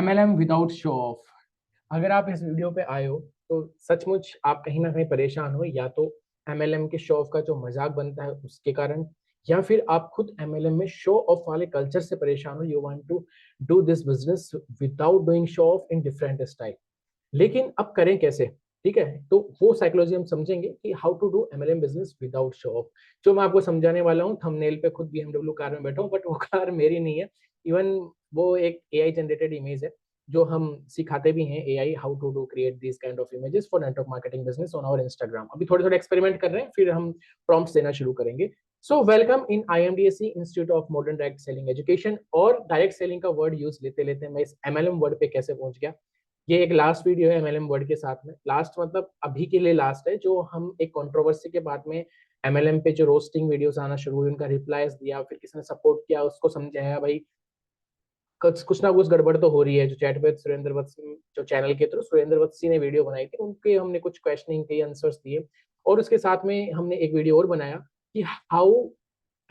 MLM without show of. अगर आप इस वीडियो पे आए हो तो सचमुच आप कहीं ना कहीं परेशान हो, या तो MLM के शो ऑफ का जो मजाक बनता है उसके कारण, या फिर आप खुद MLM में शो ऑफ वाले कल्चर से परेशान हो। You want to do this business without doing show off in different style. लेकिन अब करें कैसे? ठीक है, तो वो साइकोलॉजी हम समझेंगे कि how to do MLM business without show off. जो मैं आपको समझाने वाला हूँ, थंबनेल पे खुद BMW कार में बैठा हूँ, बट वो कार मेरी नहीं है। इवन वो एक AI जनरेटेड इमेज है, जो हम सिखाते भी हैं, AI how to do create this kind of images for network marketing business on our Instagram. अभी थोड़े थोड़े एक्सपेरिमेंट कर रहे हैं, फिर हम प्रॉम्प्ट्स देना शुरू करेंगे। So welcome in IMDSC institute of modern direct selling education. और डायरेक्ट सेलिंग का वर्ड यूज लेते लेते मैं इस MLM वर्ड पे कैसे पहुंच गया। ये एक लास्ट वीडियो है MLM वर्ड के साथ में। लास्ट मतलब अभी के लिए लास्ट है, जो हम एक कंट्रोवर्सी के बाद में MLM पे जो रोस्टिंग वीडियोस आना शुरू हुई, उनका रिप्लाईज दिया, फिर किसी ने सपोर्ट किया, उसको समझाया भाई कुछ ना कुछ गड़बड़ तो हो रही है। जो चैट विद सुरेंद्र वत्सी जो चैनल के थ्रू सुरेंद्र वत्सी ने वीडियो बनाई थी, उनके हमने कुछ क्वेश्चनिंग के आंसर्स दिए। और उसके साथ में हमने एक वीडियो और बनाया कि हाउ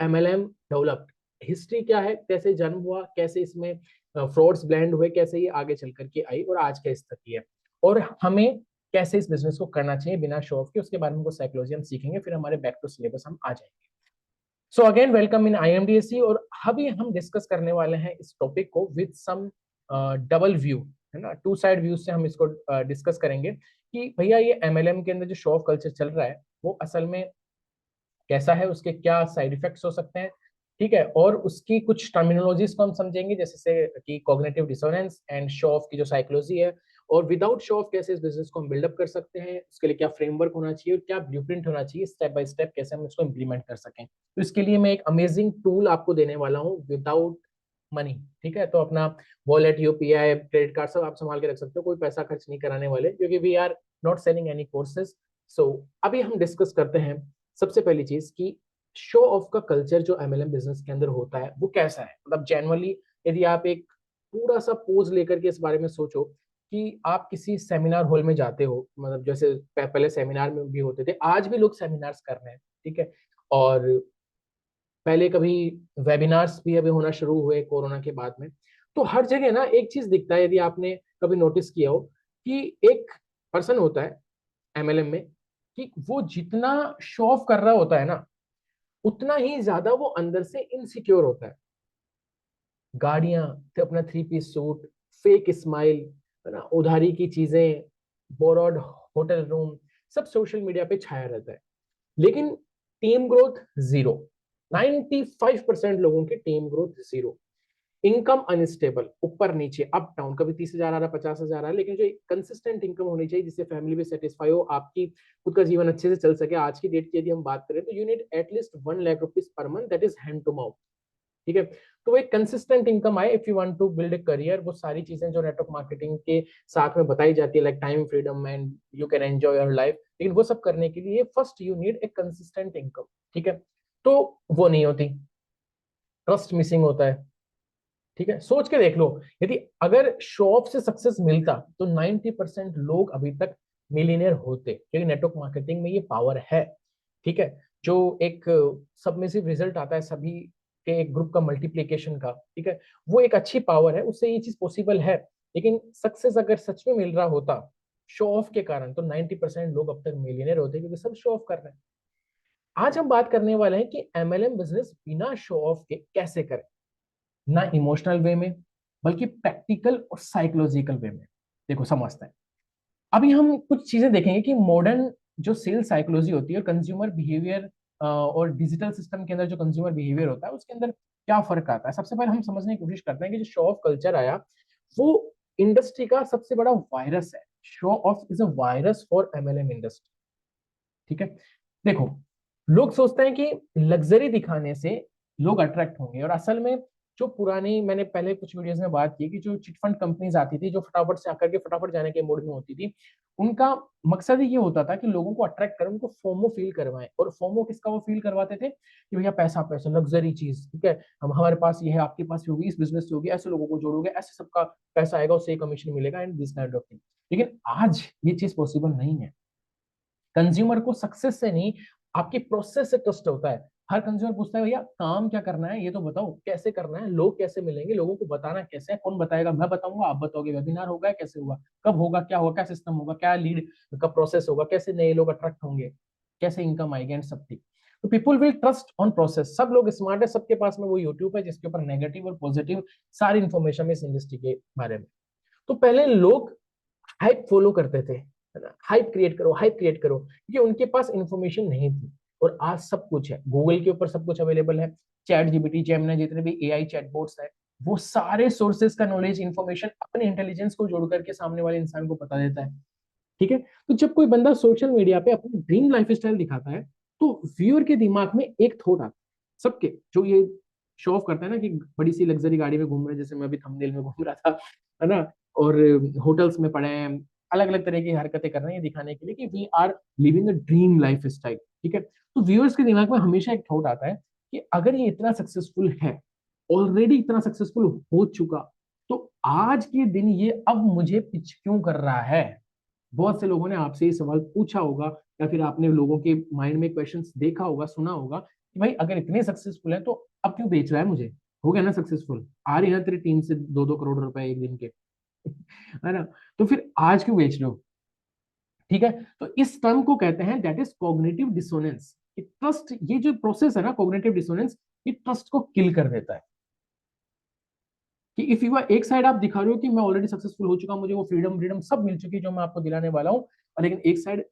MLM डेवलप्ड, हिस्ट्री क्या है, कैसे जन्म हुआ, कैसे इसमें फ्रॉड्स ब्लेंड हुए, कैसे ये आगे चल करके आई और आज क्या स्थिति है, और हमें कैसे इस बिजनेस को करना चाहिए बिना शो ऑफ के। उसके बारे में साइकोलॉजी हम सीखेंगे, फिर हमारे बैक टू सिलेबस हम आ जाएंगे। So again welcome in IMDSC। और अभी हम डिस्कस करने वाले हैं इस टॉपिक को विद सम डबल व्यू, है ना, टू साइड व्यू से हम इसको डिस्कस करेंगे कि भैया ये MLM के अंदर जो शो ऑफ कल्चर चल रहा है वो असल में कैसा है, उसके क्या साइड इफेक्ट्स हो सकते हैं, ठीक है। और उसकी कुछ टर्मिनोलॉजीज को हम समझेंगे, जैसे से कि cognitive dissonance and show off की जो साइकोलॉजी है, और विदाउट शो ऑफ कैसे इस बिजनेस को हम बिल्डअप कर सकते हैं, उसके लिए क्या फ्रेमवर्क होना चाहिए और क्या ब्लूप्रिंट होना चाहिए, स्टेप बाय स्टेप कैसे हम इसको इंप्लीमेंट कर सकें। तो इसके लिए मैं एक अमेजिंग टूल आपको देने वाला हूँ विदाउट मनी, ठीक है। तो अपना वॉलेट, UPI, क्रेडिट कार्ड सब आप संभाल के रख सकते हो, कोई पैसा खर्च नहीं कराने वाले, क्योंकि we are not selling any courses. So अभी हम डिस्कस करते हैं सबसे पहली चीज कि शो ऑफ का कल्चर जो MLM बिजनेस के अंदर होता है वो कैसा है। मतलब जनरली यदि आप एक पूरा सा पोज लेकर के इस बारे में सोचो कि आप किसी सेमिनार हॉल में जाते हो, मतलब जैसे पहले सेमिनार में भी होते थे, आज भी लोग सेमिनार्स कर रहे हैं, ठीक है। और पहले कभी वेबिनार्स भी अभी होना शुरू हुए कोरोना के बाद में। तो हर जगह ना एक चीज दिखता है, यदि आपने कभी नोटिस किया हो, कि एक पर्सन होता है MLM में, कि वो जितना शो ऑफ कर रहा होता है ना, उतना ही ज्यादा वो अंदर से इनसिक्योर होता है। गाड़ियां, तो अपना 3 पीस सूट, फेक स्माइल, है ना, उधारी की चीजें, बोरोड होटल रूम, सब सोशल मीडिया पे छाया रहता है। लेकिन टीम ग्रोथ जीरो। 95% लोगों की team growth zero. Income unstable, ऊपर नीचे, अप डाउन, कभी 30,000 आ रहा, 50,000 आ रहा है, लेकिन जो कंसिस्टेंट इनकम होनी चाहिए जिससे फैमिली भी सेटिस्फाई हो, आपकी खुद का जीवन अच्छे से चल सके। आज की डेट की यदि हम बात करें तो you need at least 1 lakh rupees per month, that is hand to mouth, ठीक है। तो वो एक कंसिस्टेंट इनकम आए if you want to build a career. वो सारी चीजें जो नेटवर्क मार्केटिंग के साथ में बताई जाती है, like time freedom and you can enjoy your life, लेकिन वो सब करने के लिए first you need a consistent income, ठीक है। तो वो नहीं होती, ट्रस्ट मिसिंग होता है, ठीक है। सोच के देख लो, यदि अगर शो ऑफ से सक्सेस मिलता तो 90% लोग अभी तक मिलीनियर होते, क्योंकि नेटवर्क मार्केटिंग में ये पावर है, ठीक है। जो एक सबमिसिव रिजल्ट आता है सभी के एक ग्रुप का मल्टीप्लीकेशन का, ठीक है, वो एक अच्छी पावर है, उससे ये चीज पॉसिबल है। लेकिन सक्सेस अगर सच में मिल रहा होता शो ऑफ के कारण, तो 90% लोग अब तक मिलीनियर होते, क्योंकि सब शो ऑफ कर रहे हैं। आज हम बात करने वाले हैं कि MLM बिजनेस बिना शो ऑफ के कैसे करें, ना इमोशनल वे में बल्कि प्रैक्टिकल और साइकोलॉजिकल वे में। देखो समझते हैं। अभी हम कुछ चीजें देखेंगे कि मॉडर्न जो सेल्स साइकोलॉजी होती है और कंज्यूमर बिहेवियर, और डिजिटल सिस्टम के अंदर जो कंज्यूमर बिहेवियर होता है उसके अंदर क्या फर्क आता है। सबसे पहले हम समझने की कोशिश करते हैं कि जो शो ऑफ कल्चर आया वो इंडस्ट्री का सबसे बड़ा वायरस है। Show off is a virus for MLM industry, ठीक है। देखो, लोग सोचते हैं कि लग्जरी दिखाने से लोग अट्रैक्ट होंगे, और असल में जो पुरानी, मैंने पहले कुछ वीडियोस में बात की कि जो चिटफंड कंपनीज आती थी, जो फटाफट से आकर के फटाफट जाने के मूड में होती थी, उनका मकसद ही ये होता था कि लोगों को अट्रैक्ट करें, उनको फोमो फील करवाएं। और फोमो किसका वो फील करवाते थे कि भैया पैसा पैसा, लग्जरी चीज, ठीक है, हम हमारे पास ये है, आपके पास भी होगी, इस बिजनेस से होगी, ऐसे लोगों को जोड़ोगे, ऐसे सबका पैसा आएगा, उससे कमीशन मिलेगा and this kind of thing. लेकिन आज ये चीज पॉसिबल नहीं है। कंज्यूमर को सक्सेस से नहीं, आपकी प्रोसेस से ट्रस्ट होता है। हर कंज्यूमर पूछता है भैया काम क्या करना है, ये तो बताओ, कैसे करना है, लोग कैसे मिलेंगे, लोगों को बताना कैसे है, कौन बताएगा, मैं बताऊंगा, आप बताओगे, वेबिनार होगा, कैसे होगा, कब होगा, क्या होगा, क्या सिस्टम होगा, क्या लीड का प्रोसेस होगा, कैसे नए लोग अट्रैक्ट होंगे, कैसे इनकम आएगी एंड सब ठीक। तो people will trust on process. सब लोग स्मार्ट है, सबके पास में वो यूट्यूब है जिसके ऊपर नेगेटिव और पॉजिटिव सारी इन्फॉर्मेशन है इस इंडस्ट्री के बारे में। तो पहले लोग हाइप फॉलो करते थे, है ना, हाइप क्रिएट करो, हाइप क्रिएट करो, क्योंकि उनके पास इंफॉर्मेशन नहीं थी। और आज सब कुछ है, गूगल के ऊपर सब कुछ अवेलेबल है, चैट जीपीटी, जेमिनी, जितने भी एआई चैटबॉट्स है, वो सारे सोर्सेज का नॉलेज, इंफॉर्मेशन अपने इंटेलिजेंस को जोड़ करके सामने वाले इंसान को बता देता है। ठीक है। तो जब कोई बंदा सोशल मीडिया पे अपनी ड्रीम लाइफ स्टाइल दिखाता है, तो व्यूअर के दिमाग में एक थॉट आता है, सबके जो ये शो ऑफ करता है ना कि बड़ी सी लग्जरी गाड़ी में घूम रहे हैं, जैसे मैं अभी थंबनेल में घूम रहा था, है ना, और होटल्स में पड़े हैं, अलग अलग तरह की हरकतें कर रहे हैं, ये दिखाने के लिए कि we are living a dream lifestyle. ठीक है। तो व्यूअर्स के दिमाग में हमेशा एक थॉट आता है कि अगर ये इतना सक्सेसफुल है, ऑलरेडी इतना सक्सेसफुल हो चुका, तो आज के दिन ये अब मुझे पिच क्यों कर रहा है। बहुत से लोगों ने आपसे ये सवाल पूछा होगा, या फिर आपने लोगों के माइंड में क्वेश्चंस देखा होगा, सुना होगा कि भाई अगर इतने सक्सेसफुल है तो अब क्यों बेच रहा है मुझे, हो गया ना सक्सेसफुल, आ रही ना तेरी टीम से 2-2 करोड़ रुपए एक दिन के, है ना, तो फिर आज क्यों बेच रहे हो। ठीक है। तो इस टर्म को कहते हैं that is cognitive dissonance. Trust, ये जो प्रोसेस है ना कॉग्निटिव डिसोनेंस, ये ट्रस्ट को किल कर देता है। कि इफ यू आर, एक साइड आप दिखा रहे हो कि मैं ऑलरेडी सक्सेसफुल हो चुका हूं, मुझे वो फ्रीडम फ्रीडम सब मिल चुकी है जो मैं आपको दिलाने वाला हूं, और लेकिन एक साइड,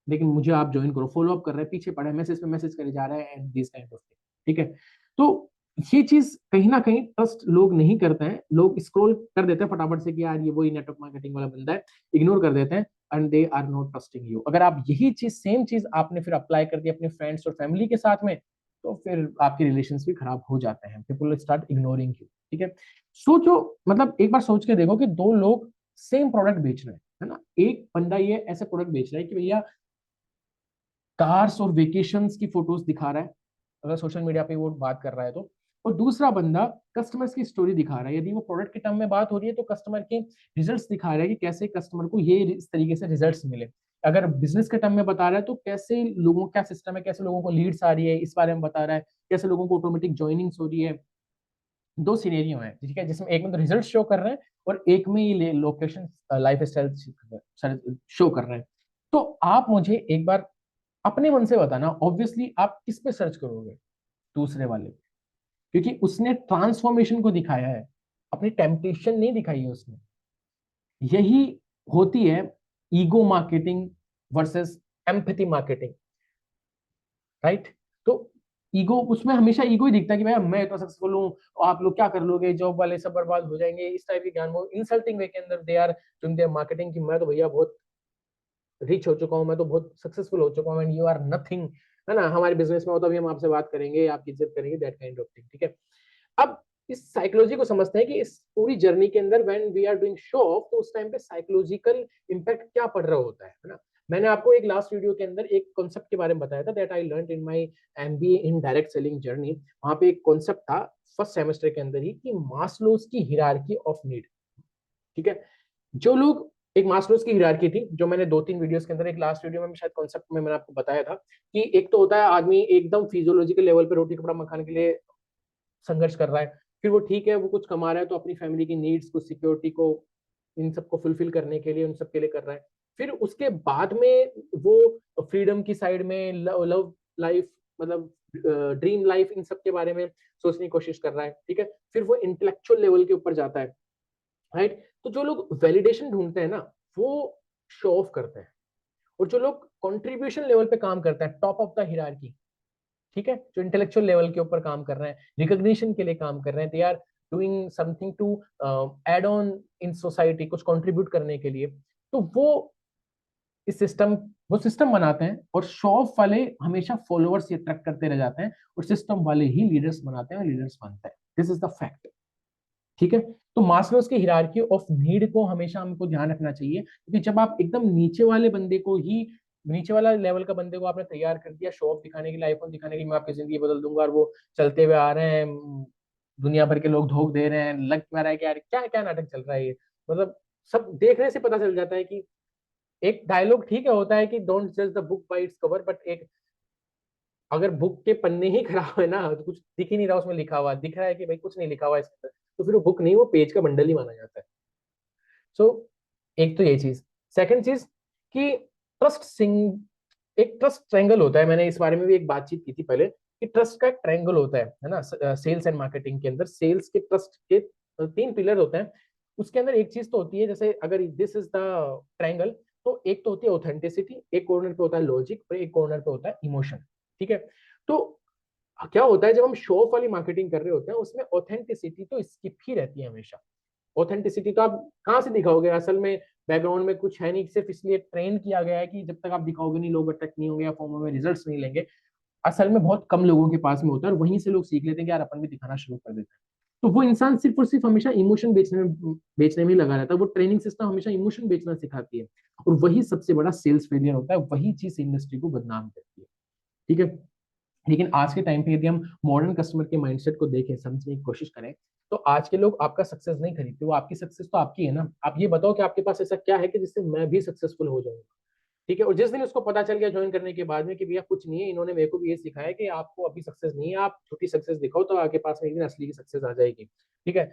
लेकिन मुझे आप ज्वाइन करो, फॉलो अप कर रहे हैं, पीछे पड़े, मैसेज पे मैसेज करे जा रहे हैं and this kind of thing. ठीक है। तो ये चीज कहीं ना कहीं ट्रस्ट लोग नहीं करते हैं, लोग स्क्रॉल कर देते हैं फटाफट से कि यार ये वही नेटवर्क मार्केटिंग वाला बंदा है, इग्नोर कर देते हैं, and they are not trusting you. अगर आप यही चीज, सेम चीज आपने फिर अप्लाई कर दी अपने फ्रेंड्स और फैमिली के साथ में, तो फिर आपके रिलेशन भी खराब हो जाते हैं, पीपल स्टार्ट इग्नोरिंग यू। ठीक है। सोचो, मतलब एक बार सोच के देखो कि दो लोग सेम प्रोडक्ट बेच रहे हैं, है ना, एक बंदा ये ऐसे प्रोडक्ट बेच रहा है कि भैया कार्स और वेकेशंस की फोटोज दिखा रहा है, अगर सोशल मीडिया पे वो बात कर रहा है तो, और दूसरा बंदा कस्टमर्स की स्टोरी दिखा रहा है, यदि वो प्रोडक्ट के टर्म में बात हो रही है तो कस्टमर के रिजल्ट्स दिखा रहा है कि कैसे कस्टमर को ये इस तरीके से रिजल्ट्स मिले। अगर बिजनेस के टर्म में बता रहा है तो कैसे लोगों क्या सिस्टम है, कैसे लोगों को लीड्स आ रही है इस बारे में बता रहा है, कैसे लोगों को ऑटोमेटिक ज्वाइनिंग्स हो रही है। दो सिनेरियो है, ठीक है, जिसमें एक में तो रिजल्ट शो कर रहे हैं और एक में ये लोकेशन लाइफ स्टाइल शो कर रहे हैं। तो आप मुझे एक बार अपने मन से बताना, ऑब्वियसली आप किस पे सर्च करोगे, दूसरे वाले, क्योंकि उसने ट्रांसफॉर्मेशन को दिखाया है, अपनी टेम्पटेशन नहीं दिखाई है उसने। यही होती है ego marketing versus empathy marketing, right. तो ईगो, उसमें हमेशा ईगो ही दिखता है कि भाई मैं इतना सक्सेसफुल हूँ, आप लोग क्या कर लोगे, जॉब वाले सब बर्बाद हो जाएंगे, इस टाइप के ज्ञान, वो इंसल्टिंग वे के अंदर they are doing their marketing कि मैं तो भैया बहुत रिच हो चुका हूँ, मैं तो बहुत सक्सेसफुल हो चुका हूँ एंड यू आर नथिंग, है ना, हमारे बिजनेस में हो तो अभी हम आपसे बात करेंगे, आपकी इज्जत करेंगे, दैट काइंड ऑफ थिंग। ठीक है। अब इस साइकोलॉजी को समझते हैं कि इस पूरी जर्नी के अंदर when we are doing show off, तो उस टाइम पे साइकोलॉजिकल इंपैक्ट क्या पड़ रहा होता है ना। मैंने आपको एक लास्ट वीडियो के अंदर एक कॉन्सेप्ट के बारे में बताया था, that I learn in my MBA in direct selling journey. वहां पे एक कॉन्सेप्ट था फर्स्ट सेमेस्टर के अंदर ही, कि मास्लोज की हिरार्की ऑफ नीड। ठीक है। जो लोग, एक मास्लोज की हिरार्की थी जो मैंने 2-3 वीडियोस के अंदर, एक लास्ट वीडियो में शायद कॉन्सेप्ट में मैंने आपको बताया था, कि एक तो होता है आदमी एकदम फिजियोलॉजिकल लेवल पे रोटी कपड़ा मकान के लिए संघर्ष कर रहा है, फिर वो ठीक है, वो कुछ कमा रहा है तो अपनी फैमिली की नीड्स को, सिक्योरिटी को, इन सबको फुलफिल करने के लिए, उन सब के लिए कर रहा है। फिर उसके बाद में वो फ्रीडम की साइड में, लव लाइफ, मतलब ड्रीम लाइफ, इन सब के बारे में सोचने की कोशिश कर रहा है। ठीक है। फिर वो इंटेलेक्चुअल लेवल के ऊपर जाता है, राइट। तो जो लोग वैलिडेशन ढूंढते हैं ना, वो शो ऑफ करते हैं, और जो लोग कंट्रीब्यूशन लेवल पे काम करते हैं, टॉप ऑफ द हिरार्की, ठीक है, जो इंटेलेक्चुअल लेवल के ऊपर काम कर रहे हैं, रिकॉग्निशन के लिए काम कर रहे हैं, they are doing something to add on in society, कुछ कंट्रीब्यूट करने के लिए, तो वो इस सिस्टम, वो सिस्टम बनाते हैं, और शो ऑफ वाले हमेशा फॉलोअर्स अट्रैक्ट करते रह जाते हैं, और सिस्टम वाले ही लीडर्स बनाते हैं और लीडर्स बनते हैं। This is the fact. ठीक है। तो मास्लोस की हिरार्की ऑफ नीड को हमेशा हमको ध्यान रखना चाहिए, क्योंकि जब आप एकदम नीचे वाले बंदे को ही, नीचे वाला लेवल का बंदे को आपने तैयार कर दिया शो ऑफ दिखाने के लिए, आईफोन दिखाने के लिए, मैं आपकी जिंदगी बदल दूंगा, और वो चलते हुए आ रहे हैं, दुनिया भर के लोग धोख दे रहे हैं, लग क्या रहा है कि यार क्या क्या नाटक चल रहा है ये, मतलब सब देखने से पता चल जाता है कि एक डायलॉग ठीक है होता है कि डोंट जज the book by its cover, but एक अगर बुक के पन्ने ही खराब है ना, तो कुछ दिख ही नहीं रहा उसमें लिखा हुआ, दिख रहा है कि भाई कुछ नहीं लिखा हुआ है इसके अंदर, तो फिर वो बुक नहीं, वो पेज का बंडल ही माना जाता है। सो एक तो ये चीज। सेकंड चीज कि ट्रस्ट सिंग एक ट्रस्ट ट्रायंगल होता है, मैंने इस बारे में भी एक बातचीत की थी पहले, कि ट्रस्ट का एक ट्रायंगल होता है ना, सेल्स एंड मार्केटिंग के अंदर सेल्स के ट्रस्ट के तीन पिलर होते हैं। उसके अंदर एक चीज तो होती है, जैसे अगर दिस इज द ट्रायंगल, तो एक तो होती है ऑथेंटिसिटी, एक कॉर्नर पे होता है लॉजिक, और एक कॉर्नर पे होता है इमोशन। ठीक है। तो क्या होता है जब हम शो ऑफ वाली मार्केटिंग कर रहे होते हैं, उसमें ऑथेंटिसिटी तो स्किप ही रहती है हमेशा। ऑथेंटिसिटी तो आप कहाँ से दिखाओगे, असल में बैकग्राउंड में कुछ है नहीं, सिर्फ इसलिए ट्रेन किया गया है कि जब तक आप दिखाओगे नहीं लोग अट्रैक्ट नहीं होंगे या फॉर्म में रिजल्ट्स नहीं लेंगे। असल में बहुत कम लोगों के पास में होता है, और वहीं से लोग सीख लेते हैं कि यार अपन भी दिखाना शुरू कर देते हैं। तो वो इंसान सिर्फ और सिर्फ हमेशा इमोशन बेचने में ही लगा रहता है, वो ट्रेनिंग सिस्टम हमेशा इमोशन बेचना सिखाती है, और वही सबसे बड़ा सेल्स फेलियर होता है, वही चीज इंडस्ट्री को बदनाम करती है। ठीक है। लेकिन आज के टाइम पे यदि हम मॉडर्न कस्टमर के माइंडसेट को देखें, समझने की कोशिश करें, तो आज के लोग आपका सक्सेस नहीं खरीदते, वो आपकी सक्सेस तो आपकी है ना। आप ये बताओ कि आपके पास ऐसा क्या है कि जिससे मैं भी सक्सेसफुल हो जाऊंगा। ठीक है। और जिस दिन उसको पता चल गया ज्वाइन करने के बाद में कि भैया कुछ नहीं है, इन्होंने मेरे को भी ये सिखाया कि आपको अभी सक्सेस नहीं है, आप छोटी सक्सेस दिखाओ तो आपके पास में एक दिन असली की सक्सेस आ जाएगी। ठीक है।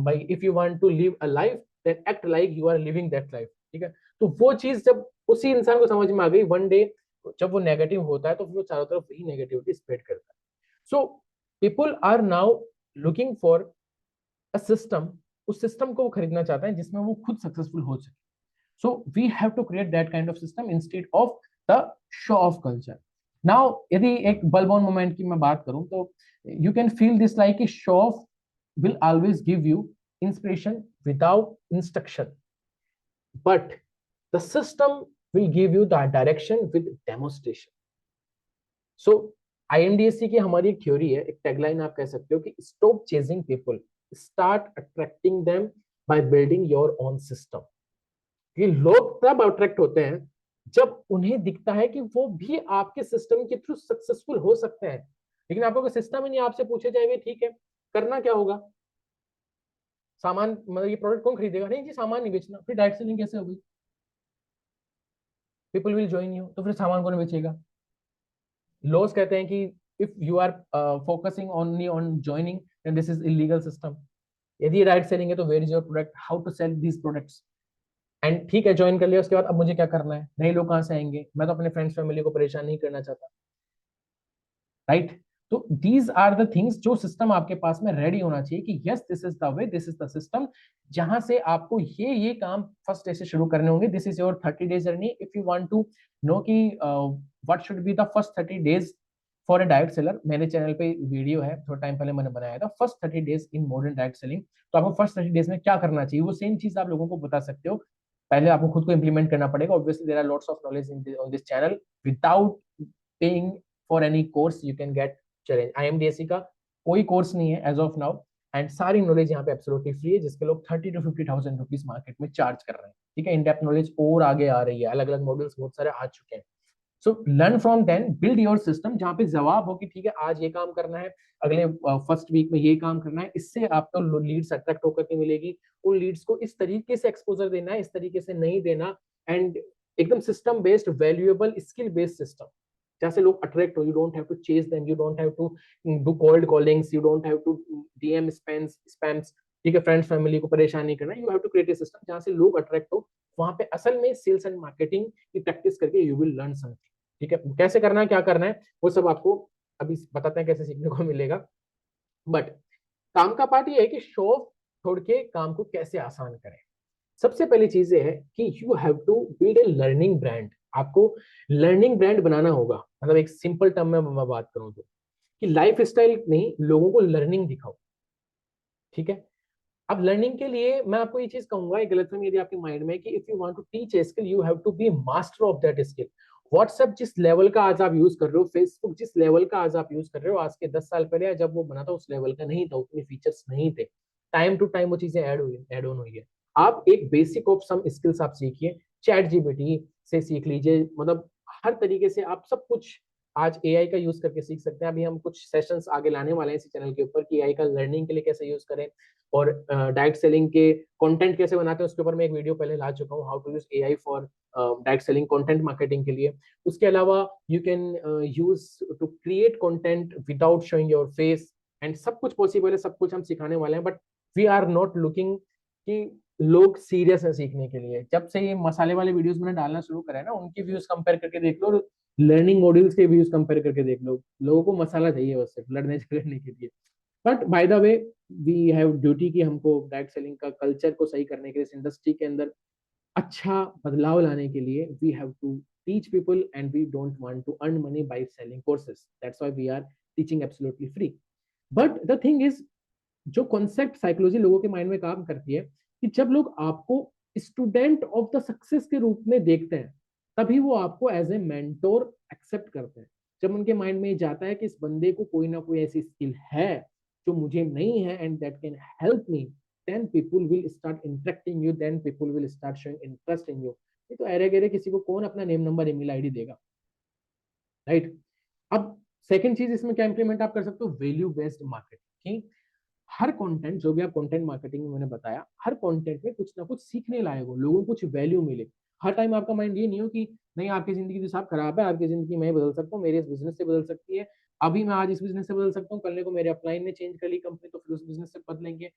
भाई if you want to live a life, then act like you are living that life. ठीक है। तो वो चीज जब उसी इंसान को समझ में आ गई, वन डे जब वो नेगेटिव होता है तो फिर वो चारों तरफ वही नेगेटिविटी स्प्रेड करता है। So people are now looking for a system, उस सिस्टम को वो खरीदना चाहते हैं जिसमें वो खुद सक्सेसफुल हो सके। So we have to create that kind of system instead of the show off culture. Now, यदि एक बलबॉन मोमेंट की मैं बात करूं तो you can feel this like a show off will always give you inspiration without instruction, but the system will give you the direction with demonstration. So IMDSC की हमारी एक थ्योरी है, एक टैगलाइन आप कह सकते हो कि stop chasing people, start attracting them by building your own system. ये लोग तब अट्रैक्ट होते हैं जब उन्हें दिखता है कि वो भी आपके सिस्टम के थ्रू सक्सेसफुल हो सकते हैं। लेकिन आपको सिस्टम ही नहीं आपसे पूछे जाए ठीक है करना क्या होगा, सामान मतलब ये प्रोडक्ट कौन खरीदेगा, नहीं जी सामान नहीं बेचना, फिर डायरेक्ट सेलिंग कैसे होगी, पीपल विल ज्वाइन यू, तो फिर सामान कौन बेचेगा। लॉस कहते हैं कि if you are focusing only on joining then this is illegal system. यदि डायरेक्ट सेलिंग है तो where is your product, how to sell these products. And ठीक है ज्वाइन कर लिया, उसके बाद अब मुझे क्या करना है, नए लोग कहाँ से आएंगे, मैं तो अपने फ्रेंड्स फैमिली को परेशान नहीं करना चाहता। राइट। तो दीज आर द थिंग्स जो सिस्टम आपके पास में रेडी होना चाहिए कि yes this is the way, this is the system, जहां से आपको ये काम फर्स्ट डे से शुरू करने होंगे। This is your 30 days journey. If you want to know कि what should be the first 30 days for a direct seller, मेरे चैनल पे वीडियो है, थोड़ा टाइम पहले मैंने बनाया था, first 30 days in modern direct selling. तो आपको फर्स्ट 30 days में क्या करना चाहिए, वो सेम चीज आप लोगों को बता सकते हो। पहले आपको खुद को इंप्लीमेंट करना पड़ेगा। Obviously there are lots of knowledge in on this channel, without paying for any course you can get challenge. IMDSC का कोई कोर्स नहीं है एज ऑफ नाउ, एंड सारी नॉलेज यहाँ पे एब्सोल्युटली फ्री है, जिसके लोग 30 to 50,000 रुपीज मार्केट में चार्ज कर रहे हैं। ठीक है। इन डेप्थ नॉलेज और आगे आ रही है, अलग अलग मॉडल्स बहुत सारे आ चुके हैं। So learn from then, build your system, जहाँ पे जवाब हो कि ठीक है आज ये काम करना है, अगले फर्स्ट वीक में ये काम करना है। इससे आपको लीड्स अट्रैक्ट होकर के मिलेगी, उन लीड्स को इस तरीके से एक्सपोजर देना है, इस तरीके से नहीं देना। एंड एकदम system based, valuable, skill based system, जहाँ से लोग अट्रैक्ट हो। You don't have to chase them, you don't have to do cold callings, you don't have to DM spams. ठीक है। फ्रेंड्स फैमिली को परेशान नहीं करना, you have to create a system जहाँ से लोग अट्रैक्ट हो। वहां पे असल में सेल्स एंड मार्केटिंग की प्रैक्टिस करके यू विल लर्न समथिंग। ठीक है। कैसे करना है, क्या करना है, वो सब आपको अभी बताते हैं कैसे सीखने को मिलेगा। बट काम का पार्ट ये है कि शो छोड़ के काम को कैसे आसान करें। सबसे पहली चीज ये है कि you have to build a learning brand. आपको लर्निंग ब्रांड बनाना होगा। मतलब एक सिंपल टर्म में मैं बात करूं तो, कि लाइफ स्टाइल नहीं, लोगों को लर्निंग दिखाओ। ठीक है। अब लर्निंग के लिए मैं आपको ये चीज कहूंगा, एक गलतफहमी यदि आपके माइंड में, कि if you want to teach a skill you have to be master of that skill. WhatsApp जिस लेवल का आज आप यूज कर रहे हो, फेसबुक जिस लेवल का आज आप यूज कर रहे हो, आज के 10 साल पहले जब वो बना था उस लेवल का नहीं था, उतने फीचर्स नहीं थे। टाइम टू टाइम वो चीजें ऐड ऑन हुई है। आप एक बेसिक ऑफ सम स्किल्स आप सीखिए, चैट जीपीटी से सीख लीजिए, मतलब हर तरीके से आप सब कुछ आज एआई का यूज करके सीख सकते हैं। अभी हम कुछ सेशंस आगे लाने वाले हैं इसी चैनल के ऊपर कि एआई का लर्निंग के लिए कैसे यूज करें, और डायरेक्ट सेलिंग के कंटेंट कैसे बनाते हैं उसके ऊपर मैं एक वीडियो पहले ला चुका हूँ, how to use AI for direct selling content marketing के लिए। उसके अलावा you can use to create content without showing your face, and सब कुछ पॉसिबल है, सब कुछ हम सिखाने वाले हैं। But we are not looking कि लोग सीरियस है सीखने के लिए। जब से ये मसाले वाले वीडियोस मैंने डालना शुरू करा है ना, उनके व्यूज कंपेयर करके देख लो, लर्निंग मॉड्यूल्स के व्यूज कंपेयर करके देख लो, लोगों को मसाला चाहिए बस सिर्फ लड़ने झगड़ने के लिए। But by the way, we have duty कि हमको डायरेक्ट सेलिंग का कल्चर को सही करने के लिए, इस इंडस्ट्री के अंदर अच्छा बदलाव लाने के लिए, we have to teach people, and we don't want to earn money by selling courses, that's why we are teaching absolutely free. But the thing is, जो कॉन्सेप्ट साइकोलॉजी लोगों के माइंड में काम करती है कि जब लोग आपको स्टूडेंट ऑफ द सक्सेस के रूप में देखते हैं, तभी वो आपको एज ए मेंटोर एक्सेप्ट करते हैं। जब उनके माइंड में जाता है कि इस बंदे को कोई ना कोई ऐसी स्किल है जो मुझे नहीं है and that can help me, then people will start interacting you, then people will start showing interest in you. नहीं तो अरे गहरे किसी को कौन अपना नेम नंबर ईमेल आईडी देगा, राइट? अब सेकंड चीज इसमें क्या इंप्लीमेंट आप कर सकते हो, वैल्यू बेस्ड मार्केटिंग। हर कंटेंट, जो भी आप कंटेंट मार्केटिंग में मैंने बताया, हर कंटेंट में कुछ ना कुछ सीखने लायक हो, लोगों को कुछ वैल्यू मिले। हर टाइम आपका माइंड ये नहीं हो कि नहीं आपकी जिंदगी तो साहब खराब है, आपकी जिंदगी मैं बदल सकता हूँ, मेरे इस बिजनेस से बदल सकती है, अभी मैं आज इस बिजनेस से बदल सकता हूँ, कल को मेरे अपलाइन ने चेंज कर ली कंपनी तो फिर उस बिजनेस से बदलेंगे।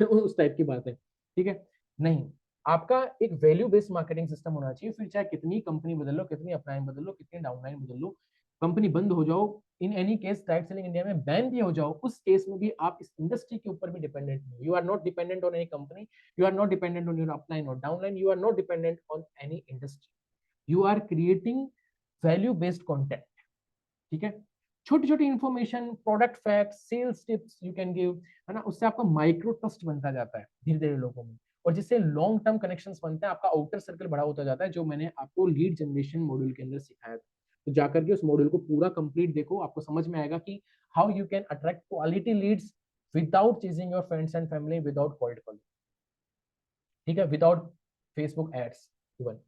उस टाइप की बात है, ठीक है? नहीं, आपका एक वैल्यू बेस्ड मार्केटिंग सिस्टम होना चाहिए। फिर चाहे कितनी कंपनी बदल लो, कितनी अपलाइन बदल लो, कितनी डाउनलाइन बदल लो, कंपनी बंद हो जाओ, in any case direct selling India में बैन भी हो जाओ, उस केस में भी आप इस इंडस्ट्री के ऊपर भी डिपेंडेंट नहीं। You are not dependent on any company, you are not dependent on your upline और downline, you are not dependent on any industry, you are creating value based content, ठीक है? छोटी छोटी information, product fact, sales tips you can give, है ना? उससे आपका micro trust बनता जाता है धीरे धीरे लोगों में, और जिससे लॉन्ग टर्म कनेक्शंस बनते हैं, आपका आउटर सर्कल बड़ा होता जाता है, जो मैंने आपको लीड जनरेशन मॉड्यूल के अंदर सिखाया था। तो जाकर के उस मॉड्यूल को पूरा कंप्लीट देखो, आपको समझ में आएगा कि how you can attract quality leads without chasing your friends and family, without cold calling, ठीक है, without Facebook ads even.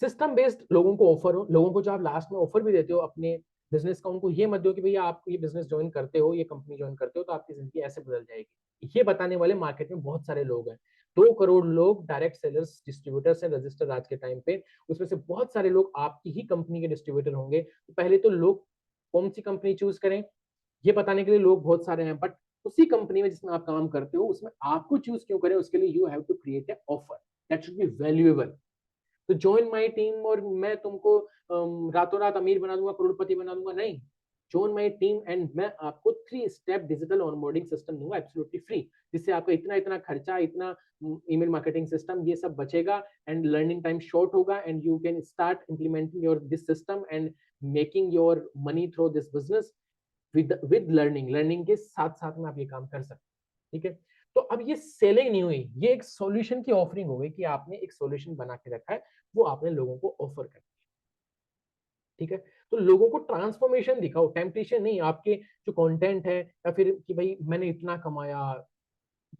System based लोगों को ऑफर हो, लोगों को जो आप लास्ट में ऑफर भी देते हो अपने बिजनेस का, उनको ये मत दो कि भैया आप ये बिजनेस ज्वाइन करते हो, ये कंपनी ज्वाइन करते हो तो आपकी जिंदगी ऐसे बदल जाएगी। ये बताने वाले मार्केट में बहुत सारे लोग हैं, 2 करोड़ लोग डायरेक्ट सेलर्स डिस्ट्रीब्यूटर्स हैं रजिस्टर्ड आज के टाइम पे, उसमें से बहुत सारे लोग आपकी ही कंपनी के डिस्ट्रीब्यूटर होंगे। तो पहले तो लोग कौन सी कंपनी चूज करें ये बताने के लिए लोग बहुत सारे हैं, बट उसी कंपनी में जिसमें आप काम करते हो उसमें आपको चूज क्यों करें, उसके लिए you have to create a offer that should be valuable. तो ज्वाइन माई टीम और मैं तुमको रातों रात अमीर बना दूंगा, करोड़पति बना दूंगा, नहीं। ज्वाइन माई टीम एंड मैं आपको 3 स्टेप डिजिटल ऑनबोर्डिंग सिस्टम दूंगा एब्सोल्युटली फ्री, जिससे आपका इतना इतना खर्चा, इतना ईमेल मार्केटिंग सिस्टम ये सब बचेगा, एंड लर्निंग टाइम शॉर्ट होगा, and you can start implementing your this system and making your money through this business with learning. Learning के साथ साथ में आप ये काम कर सकते हैं, ठीक है? तो अब ये सेलिंग नहीं हुई, ये एक सॉल्यूशन की ऑफरिंग हो गई कि आपने एक सॉल्यूशन बना के रखा है, वो आपने लोगों को ऑफर कर दिया, ठीक है? तो लोगों को ट्रांसफॉर्मेशन दिखाओ, टेम्पटेशन नहीं। आपके जो कंटेंट है या फिर कि भाई मैंने इतना कमाया,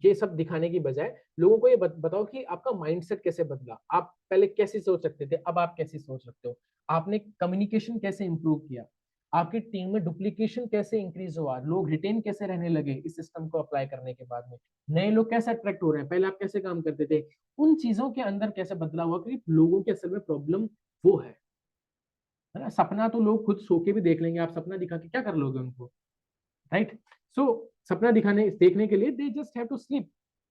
ये सब दिखाने की बजाय लोगों को ये बताओ कि आपका माइंडसेट कैसे बदला, आप पहले कैसे सोच सकते थे, अब आप कैसे सोच सकते हो, आपने कम्युनिकेशन कैसे इंप्रूव किया, आपकी टीम में डुप्लीकेशन कैसे इंक्रीज हुआ, लोग रिटेन कैसे रहने लगे इस सिस्टम को अप्लाई करने के बाद में, नए लोग कैसे अट्रैक्ट हो रहे हैं, पहले आप कैसे काम करते थे, उन चीजों के अंदर कैसे बदलाव हुआ, क्योंकि लोगों के असल में प्रॉब्लम वो है ना? सपना तो लोग खुद सो के भी देख लेंगे, आप सपना दिखा के क्या कर लोगे उनको, राइट? सो सपना दिखाने देखने के लिए they just have to sleep,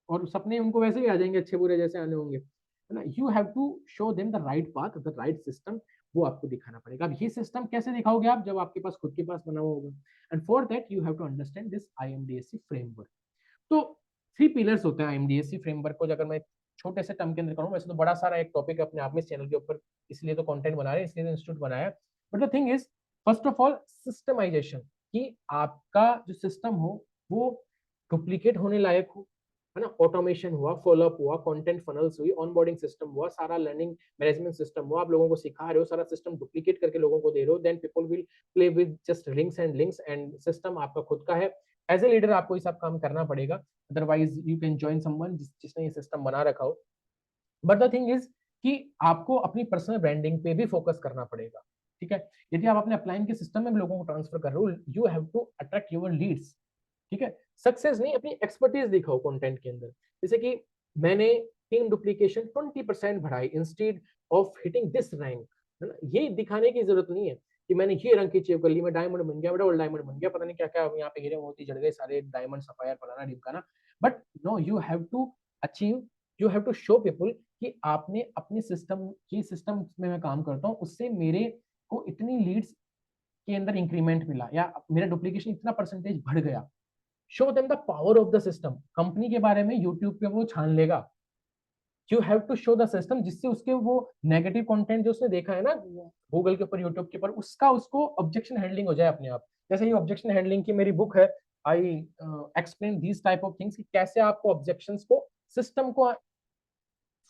और सपने उनको वैसे ही आ जाएंगे, अच्छे बुरे जैसे आने होंगे, है ना? You have to show them the right path, the right system, वो आपको दिखाना पड़ेगा। अब ये सिस्टम कैसे दिखाओगे आप, जब आपके पास खुद के पास बना हुआ होगा, and for that you have to understand this IMDSC framework. तो 3 पिलर्स होते हैं IMDSC फ्रेमवर्क को, अगर मैं छोटे से टर्म के अंदर करूँ, वैसे तो बड़ा सारा एक टॉपिक है अपने आप में इस चैनल के ऊपर, इसलिए तो कंटेंट बना रहे हैं, इसलिए इंस्टीट्यूट बनाया। But the thing is, first of all systemization, कि आपका जो सिस्टम हो वो डुप्लीकेट होने लायक हो, है ना? ऑटोमेशन हुआ, फॉलोअप हुआ, कंटेंट फनल्स हुई, ऑनबोर्डिंग सिस्टम हुआ, सारा लर्निंग मैनेजमेंट सिस्टम हुआ, आप लोगों को सिखा रहे हो, सारा सिस्टम डुप्लीकेट करके लोगों को दे रहे हो, then people will play with just links and system आपका खुद का है। एज ए लीडर आपको ये सब काम करना पड़ेगा, otherwise you can join someone जिसने ये सिस्टम बना रखा हो। बट द थिंग इज कि आपको अपनी पर्सनल ब्रांडिंग पे भी फोकस करना पड़ेगा, ठीक है। यदि आप अपने अपलाइन के सिस्टम में भी लोगों को ट्रांसफर कर रहे हो, you have to attract your leads, ठीक है। सक्सेस नहीं, अपनी एक्सपर्टीज दिखाओ कंटेंट के अंदर। जैसे कि मैंने टीम डुप्लीकेशन 20% बढ़ाई instead of hitting this rank, है ना। ये दिखाने की जरूरत नहीं है कि मैंने ये रंग की अचीव कर ली, मैं डायमंड बन गया, डबल डायमंड बन गया, पता नहीं क्या क्या यहाँ पे हीरे मोती जड़ गए सारे, डायमंड सफायर फलाना ढिमकाना। But no, you have to achieve, you have to show people कि आपने अपने सिस्टम, ये सिस्टम में मैं काम करता हूँ उससे मेरे को इतनी लीड्स के अंदर इंक्रीमेंट मिला, या मेरा डुप्लीकेशन इतना परसेंटेज बढ़ गया। Show them the power of the system. Company के बारे में यूट्यूब पे वो छान लेगा। You have to show the system, जिससे उसके वो नेगेटिव कंटेंट जो उसने देखा है ना गूगल के ऊपर, यूट्यूब के ऊपर, उसका उसको ऑब्जेक्शन हैंडलिंग हो जाए अपने आप। जैसे ये ऑब्जेक्शन हैंडलिंग की मेरी बुक है, I explain these type of things, कि कैसे आपको ऑब्जेक्शंस को, सिस्टम को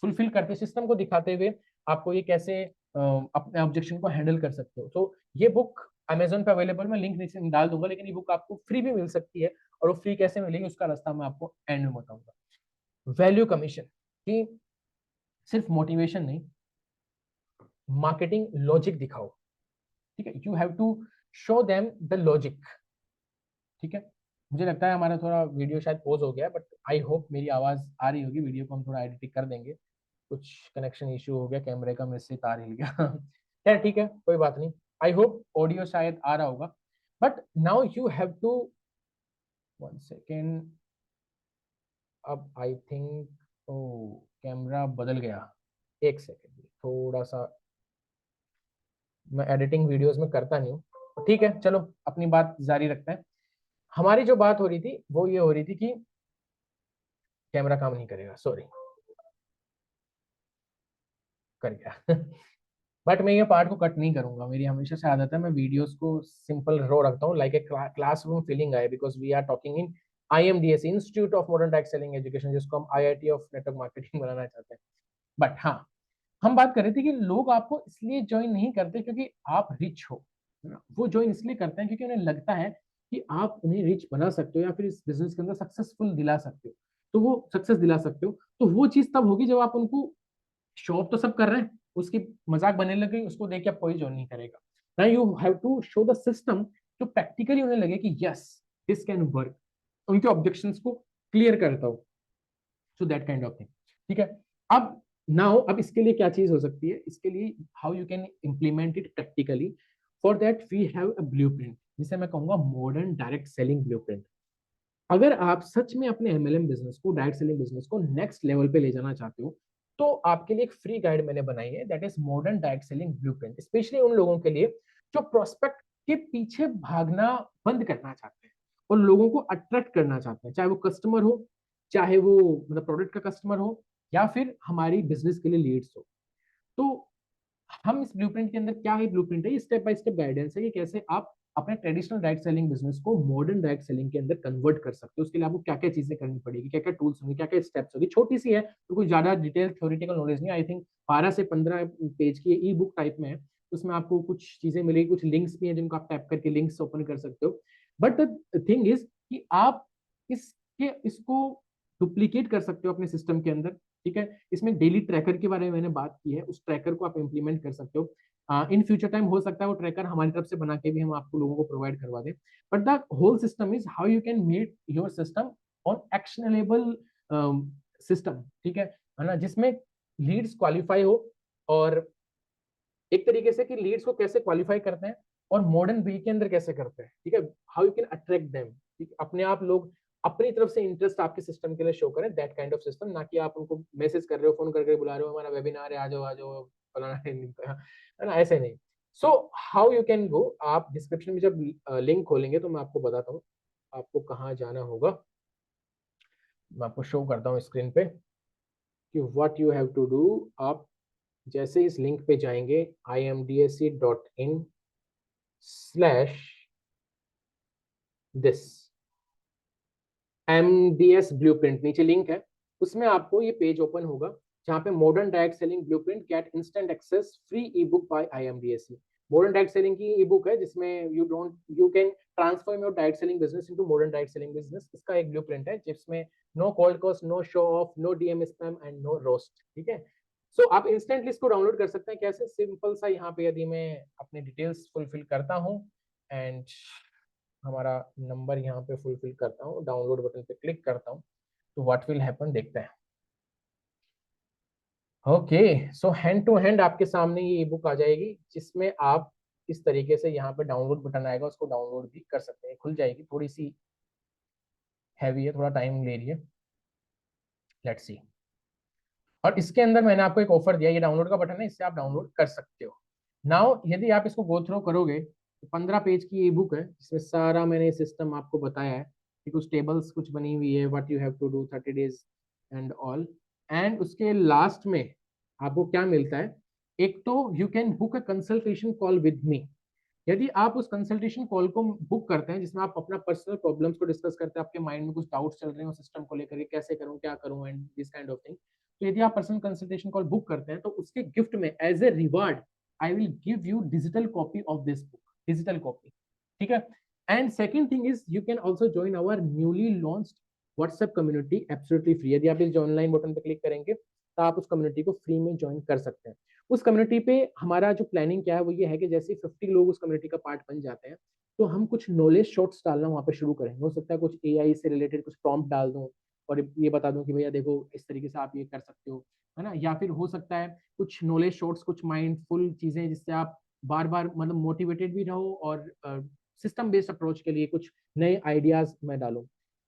फुलफिल करते, सिस्टम को दिखाते हुए आपको ये कैसे अपने ऑब्जेक्शन को हैंडल कर सकते हो। तो ये बुक अमेजोन पे अवेलेबल, मैं लिंक नीचे डाल दूंगा, लेकिन ये बुक आपको फ्री भी मिल सकती है, और वो फ्री कैसे मिलेगी उसका रास्ता मैं आपको एंड में बताऊंगा। वैल्यू कमीशन, कि सिर्फ मोटिवेशन नहीं, मार्केटिंग लॉजिक दिखाओ, ठीक है। You have to show them the logic, ठीक है। मुझे लगता है हमारा थोड़ा वीडियो शायद पॉज हो गया है, बट आई होप मेरी आवाज आ रही होगी। वीडियो को हम थोड़ा एडिटिंग कर देंगे, कुछ कनेक्शन इशू हो गया, कैमरे का मेरे से तार हिल गया खैर ठीक है, कोई बात नहीं। आई होप ऑडियो शायद आ रहा होगा। But now you have to, one second, अब आई थिंक, ओ कैमरा बदल गया, एक सेकेंड, थोड़ा सा, मैं एडिटिंग वीडियोस में करता नहीं हूँ, ठीक है। चलो अपनी बात जारी रखते हैं। हमारी जो बात हो रही थी वो ये हो रही थी कि कैमरा काम नहीं करेगा, सॉरी, कर गया बट मैं ये पार्ट को कट नहीं करूंगा, मेरी हमेशा से आदत है, मैं वीडियोस को सिंपल रो रखता हूँ, लाइक ए क्लासरूम फीलिंग आए, because we are talking in IMDS, institute of modern direct selling education, जिसको हम IIT ऑफ नेटवर्क मार्केटिंग बनाना चाहते हैं। बट हाँ, हम बात कर रहे थे कि लोग आपको इसलिए ज्वाइन नहीं करते क्योंकि आप रिच हो, है ना। वो ज्वाइन इसलिए करते हैं क्योंकि उन्हें लगता है कि आप उन्हें रिच बना सकते हो, या फिर इस बिजनेस के अंदर सक्सेसफुल दिला सकते हो, तो वो सक्सेस दिला सकते हो। तो वो चीज तब होगी जब आप उनको, शो ऑफ तो सब कर रहे हैं, उसकी मजाक बनने लगे, उसको देख के आप कोई ज्वाइन नहीं करेगा ना। You have to show the system, जो प्रैक्टिकली उन्हें लगे कि यस दिस कैन वर्क, उनके ऑब्जेक्शंस को क्लियर करता हो, so that kind of thing, ठीक है। अब नाउ, अब इसके लिए क्या चीज हो सकती है, इसके लिए how you can implement it practically. For that we have a blueprint, जिसे मैं कहूंगा मॉडर्न डायरेक्ट सेलिंग ब्लूप्रिंट। अगर आप सच में अपने MLM बिजनेस को, डायरेक्ट सेलिंग बिजनेस को नेक्स्ट लेवल पे ले जाना चाहते हो, तो आपके लिए एक फ्री गाइड मैंने बनाई है, that is modern direct selling blueprint, specially उन लोगों के लिए जो प्रोस्पेक्ट के पीछे भागना बंद करना चाहते हैं और लोगों को अट्रैक्ट करना चाहते हैं, चाहे वो कस्टमर हो, चाहे वो मतलब प्रोडक्ट का कस्टमर हो, या फिर हमारी बिजनेस के लिए लीड्स हो। तो हम इस ब्लूप्रिंट के अंदर, क्या है ब्लूप्रिंट है, ये स्टेप बाय स्टेप गाइडेंस है कि कैसे आप अपने ट्रेडिशनल डायरेक्ट सेलिंग बिजनेस को मॉडर्न डायरेक्ट सेलिंग के अंदर कन्वर्ट कर सकते हो। उसके लिए आपको क्या क्या चीजें करनी पड़ेगी, क्या क्या टूल्स होंगे, क्या क्या स्टेप्स होगी। छोटी सी है, तो कोई ज्यादा डिटेल थ्योरेटिकल नॉलेज नहीं, आई थिंक 12 से 15 पेज की ई बुक टाइप में है। उसमें आपको कुछ चीजें मिलेगी, कुछ लिंक्स भी हैं जिनको आप टैप करके लिंक्स ओपन कर सकते हो। बट द थिंग इज कि आप इसको डुप्लीकेट कर सकते हो अपने सिस्टम के अंदर, ठीक है। इसमें डेली ट्रैकर के बारे में मैंने बात की है, उस ट्रैकर को आप इंप्लीमेंट कर सकते हो। इन फ्यूचर टाइम हो सकता है वो ट्रैकर हमारी तरफ से बना के भी हम आपको लोगों को प्रोवाइड करवा दें। But the whole system is how you can make your system on actionable system, ठीक है ना, जिसमें लीड्स क्वालिफाई हो, और एक तरीके से कि लीड्स को कैसे क्वालिफाई करते हैं और मॉडर्न वे के अंदर कैसे करते हैं, ठीक है। How you can attract them, ठीक है? अपने आप लोग अपनी तरफ से इंटरेस्ट आपके सिस्टम के लिए शो करें, दैट काइंड ऑफ सिस्टम, ना कि आप उनको मैसेज कर रहे हो, फोन करके बुला रहे हो, हमारा वेबिनार है, आ जाओ आ जाओ, फलाना है ना, ऐसे नहीं। So how you can go, आप डिस्क्रिप्शन में जब लिंक खोलेंगे तो मैं आपको बताता हूँ आपको कहाँ जाना होगा। मैं आपको शो करता हूँ स्क्रीन पे कि what you have to do. आप जैसे इस लिंक पे जाएंगे, imdsc.in/this MDS ब्लूप्रिंट, नीचे लिंक है, उसमें आपको ये पेज ओपन होगा जहाँ पे modern direct selling blueprint get instant access free e book by IMDSC। Modern direct selling की ई बुक है जिसमें you can transform your direct selling business into modern direct selling business. इसका एक blueprint है जिसमें no cold cost, no show off, no DM spam and no roast, ठीक है। सो आप इंस्टेंटली इसको डाउनलोड कर सकते हैं। कैसे? सिंपल सा, यहाँ पे यदि मैं अपने डिटेल्स फुलफिल करता हूँ एंड हमारा नंबर यहाँ पे फुलफिल करता हूँ, डाउनलोड बटन पे क्लिक करता हूँ, तो व्हाट विल हैपन देखते हैं। Okay, so hand to hand आपके सामने ये ई बुक आ जाएगी, जिसमें आप इस तरीके से यहाँ पे डाउनलोड बटन आएगा, उसको डाउनलोड भी कर सकते हैं। खुल जाएगी, थोड़ी सी हैवी है, थोड़ा टाइम ले रही है, लेट्स सी। और इसके अंदर मैंने आपको एक ऑफर दिया, ये डाउनलोड का बटन है, इससे आप डाउनलोड कर सकते हो। नाउ यदि आप इसको गो थ्रू करोगे तो 15 पेज की ई बुक है, जिसमें सारा मैंने सिस्टम आपको बताया है कि कुछ टेबल्स कुछ बनी हुई है, what you have to do 30 days and all. And उसके लास्ट में आपको क्या मिलता है? एक तो you can book a consultation call with me. यदि आप उस कंसल्टेशन कॉल को बुक करते हैं, जिसमें आप अपना पर्सनल प्रॉब्लम्स को डिस्कस करते हैं, आपके माइंड में कुछ डाउट्स चल रहे हो सिस्टम को लेकर, कैसे करूं, क्या करूं and this kind of thing, तो यदि आप पर्सनल कंसल्टेशन कॉल बुक करते हैं तो उसके गिफ्ट में as a reward I will give you digital copy of this book, digital copy. ठीक है? And second thing is you can also join our newly launched WhatsApp community absolutely free. यदि आप इस ऑनलाइन बटन पर click करेंगे तो आप उस कम्युनिटी को फ्री में ज्वाइन कर सकते हैं। उस कम्युनिटी पे हमारा जो प्लानिंग क्या है वो ये है कि जैसे 50 लोग उस कम्युनिटी का पार्ट बन जाते हैं, तो हम कुछ नॉलेज शॉर्ट्स डालना वहाँ पे शुरू करेंगे। हो सकता है कुछ एआई से रिलेटेड कुछ प्रॉम्प्ट डाल दूं और ये बता दूं कि भैया देखो इस तरीके से आप ये कर सकते हो, है ना? या फिर हो सकता है कुछ नॉलेज शॉर्ट्स, कुछ माइंडफुल चीजें जिससे आप बार बार मतलब मोटिवेटेड भी रहो, और सिस्टम बेस्ड अप्रोच के लिए कुछ नए आइडियाज मैं डालूं।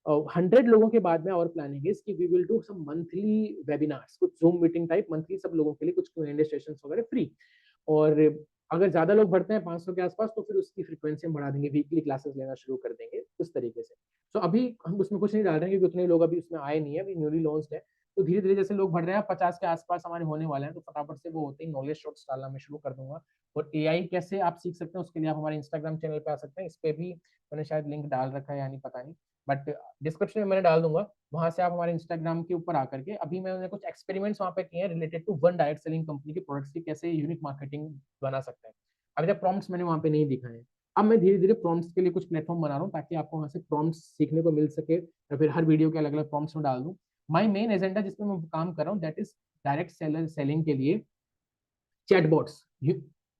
100 लोगों के बाद में और प्लानिंग इज कि we will do some monthly webinars, कुछ जूम मीटिंग टाइप मंथली, सब लोगों के लिए कुछ Q&A सेशंस वगैरह फ्री। और अगर ज्यादा लोग बढ़ते हैं 500 के आसपास तो फिर उसकी फ्रीक्वेंसी हम बढ़ा देंगे, वीकली क्लासेस लेना शुरू कर देंगे उस तरीके से। तो अभी हम उसमें कुछ नहीं डाल रहे हैं क्योंकि उतने लोग अभी उसमें आए नहीं है, अभी न्यूली लॉन्च है। तो धीरे धीरे जैसे लोग बढ़ रहे हैं, 50 के आसपास हमारे होने वाले हैं, तो फटाफट से वो होते ही नॉलेज शॉर्ट्स डालना मैं शुरू कर दूंगा। और एआई कैसे आप सीख सकते हैं उसके लिए आप हमारे इंस्टाग्राम चैनल पे आ सकते हैं। इस पे भी मैंने शायद लिंक डाल रखा है या नहीं पता नहीं, बट डिस्क्रिप्शन में मैंने डाल दूंगा, वहां से आप हमारे इंस्टाग्राम के ऊपर आकर के, अभी मैंने कुछ एक्सपेरिमेंट्स वहां पे किए हैं related to one direct selling company के प्रोडक्ट्स की कैसे यूनिक मार्केटिंग बना सकते हैं। अभी तक प्रॉम्प्ट्स मैंने वहां पे नहीं दिखाए हैं। अब मैं धीरे धीरे प्रॉम्प्ट्स के लिए कुछ प्लेटफॉर्म बना रहा हूँ ताकि आपको वहां से प्रॉम्प्ट्स सीखने को मिल सके, या फिर हर वीडियो के अलग अलग प्रॉम्प्ट्स में डाल दूँ। माई मेन एजेंडा जिसमें मैं काम कर रहा हूँ that is direct seller selling के लिए चैटबॉट्स,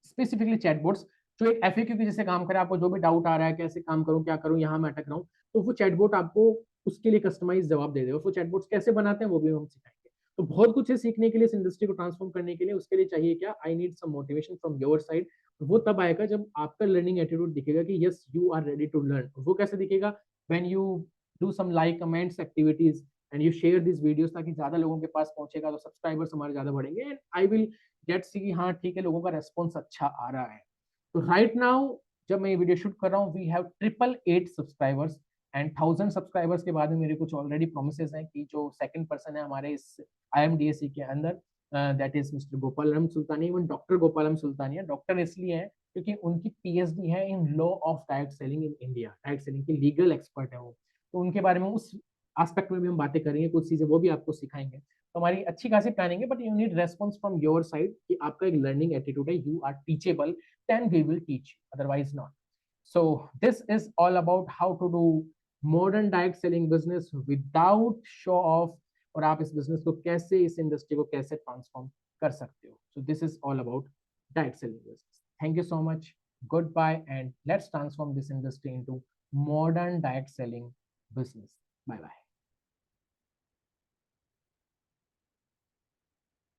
स्पेसिफिकली चैटबॉट्स जो एक एफएक्यू की जैसे काम करे। आपको जो भी डाउट आ रहा है, कैसे काम करूं, क्या करूं, यहाँ मैं अटक रहा हूँ, तो वो चैटबॉट आपको उसके लिए कस्टमाइज जवाब दे देगा। वो चैटबॉट्स कैसे बनाते हैं वो भी हम सिखाएंगे। तो बहुत कुछ है सीखने के लिए, इस इंडस्ट्री को ट्रांसफॉर्म करने के लिए। उसके लिए चाहिए क्या? I need some motivation from your side. वो तब आएगा जब आपका लर्निंग एटीट्यूड दिखेगा कि yes you are ready to learn. वो कैसे दिखेगा? When you do some like comments activities and you share this videos, ताकि ज्यादा लोगों के पास पहुंचेगा तो सब्सक्राइबर्स हमारे ज्यादा बढ़ेंगे, एंड आई विल गेट सी कि हाँ ठीक है, लोगों का रेस्पॉन्स अच्छा आ रहा है। तो राइट नाउ जब मैं ये वीडियो शूट कर रहा हूँ we have 888 subscribers, and 1000 subscribers के बाद में मेरे कुछ ऑलरेडी प्रोमिस हैं कि जो सेकंड पर्सन है हमारे इस IMDAC के अंदर, that is mister Gopalam Sultani. Even doctor Gopalam Sultani है, डॉक्टर इसलिए है क्योंकि उनकी PhD है in law of direct selling in India. Direct selling की लीगल एक्सपर्ट है वो। तो उनके बारे में उस एस्पेक्ट में भी हम बातें करेंगे, कुछ चीजें वो भी आपको सिखाएंगे। तो हमारी अच्छी खासी प्लानिंग है, but you need response from your side कि आपका एक लर्निंग एटीट्यूड है, you are teachable, then we will teach, otherwise not. So this is all about how to do modern direct selling business without show off, और आप इस business को कैसे, इस इंडस्ट्री को कैसे ट्रांसफॉर्म कर सकते हो। So this is all about direct selling business. Thank you so much, goodbye, and let's transform this industry into modern direct selling business. Bye bye.